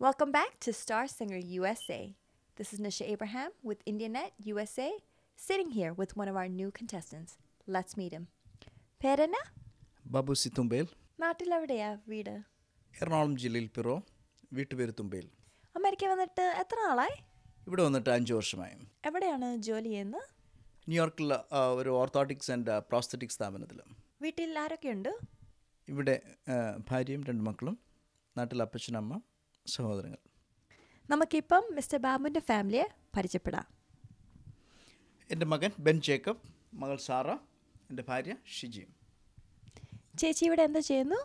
Welcome back to Star Singer USA. This is Nisha Abraham with Indianet USA, sitting here with one of our new contestants. Let's meet him. പേരെന്നാ? Babu C തുമ്പേൽ. നാട്ടിലെവിടെയാ വീട്? എറണാകുളം ജില്ലയിൽ പിറോ, വീട്ടുപേര് തുമ്പേൽ. America വന്നിട്ട് എത്ര നാളായി? ഇവിടെ വന്നിട്ട് 5 വർഷമായി. എവിടെയാണ് ജോലി ചെയ്യുന്നത്? ന്യൂയോർക്കിൽ ഒരു ഓർത്തോട്ടിക്സ് ആൻഡ് പ്രോസ്തറ്റിക് സ്ഥാപനത്തിൽ. വീട്ടിൽ ആരൊക്കെയുണ്ട്? ഇവിടെ ഭാര്യയും 2 മക്കളും, നാട്ടിൽ അപ്പച്ചനമ്മ, സഹോദരങ്ങൾ. നമുക്കിപ്പം മിസ്റ്റർ ബാബുവിൻ്റെ ഫാമിലിയെ പരിചയപ്പെടാം. എൻ്റെ മകൻ ബെൻ ജേക്കബ്, മകൾ സാറ, എൻ്റെ ഭാര്യ ഷിജി. ചേച്ചി ഇവിടെ എന്താ ചെയ്യുന്നു?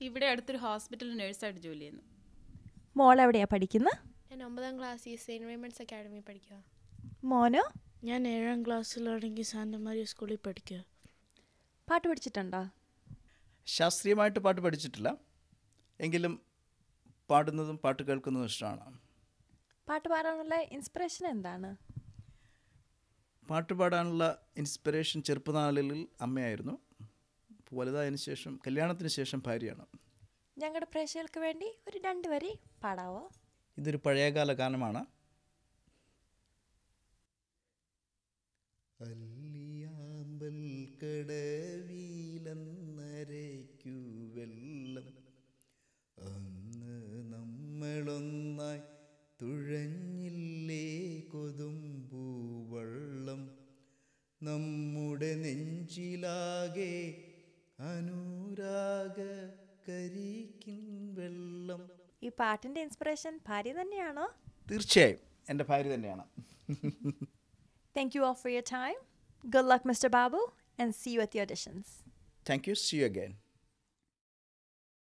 ഇവിടെ അടുത്തൊരു ഹോസ്പിറ്റലിൽ നേഴ്സായിട്ട് ജോലി ചെയ്യുന്നു. മോൾ എവിടെയാണ് പഠിക്കുന്നത്? ഞാൻ 9ാം ക്ലാസ്സിൽ സെയിൻറ്റ് റെയ്മണ്ട്സ് അക്കാഡമി പഠിക്കുക. മോനോ? ഞാൻ 7ാം ക്ലാസ്സിലാണെങ്കിൽ സാന്റ മരിയ സ്കൂളിൽ പഠിക്കുക. പാട്ട് പഠിച്ചിട്ടുണ്ടോ? ശാസ്ത്രീയമായിട്ട് പാട്ട് പഠിച്ചിട്ടില്ല, എങ്കിലും പാടുന്നതും പാട്ട് കേൾക്കുന്നതും ഇഷ്ടമാണ്. പാട്ട് പാടാനുള്ള ഇൻസ്പിറേഷൻ എന്താണ്? പാട്ട് പാടാനുള്ള ഇൻസ്പിറേഷൻ ചെറുപ്പനാളുകളിൽ അമ്മയായിരുന്നു. വലുതായതിനു ശേഷം, കല്യാണത്തിന് ശേഷം ഭാര്യയാണ്. ഞങ്ങളുടെ പ്രേക്ഷകർക്ക് വേണ്ടി ഒരു 2 വരി പാടാവോ? ഇതൊരു പഴയകാല ഗാനമാണ്. അല്ലിയാമ്പൽ കടവിലന്നരയ്ക്കു വെള്ളം, അന്ന് നമ്മളൊന്നായി തുഴഞ്ഞില്ലേ കൊതുമ്പൂവള്ളം, നമ്മുടെ നെഞ്ചിലാകെ അനുരാഗ കരിക്കിൻ വെള്ളം. ഈ പാട്ടിൻ്റെ ഇൻസ്പിറേഷൻ ഭാര്യ തന്നെയാണോ? തീർച്ചയായും എൻ്റെ ഭാര്യ തന്നെയാണ്. Thank you all for your time. Good luck, Mr. Babu, and see you at the auditions. Thank you. See you again.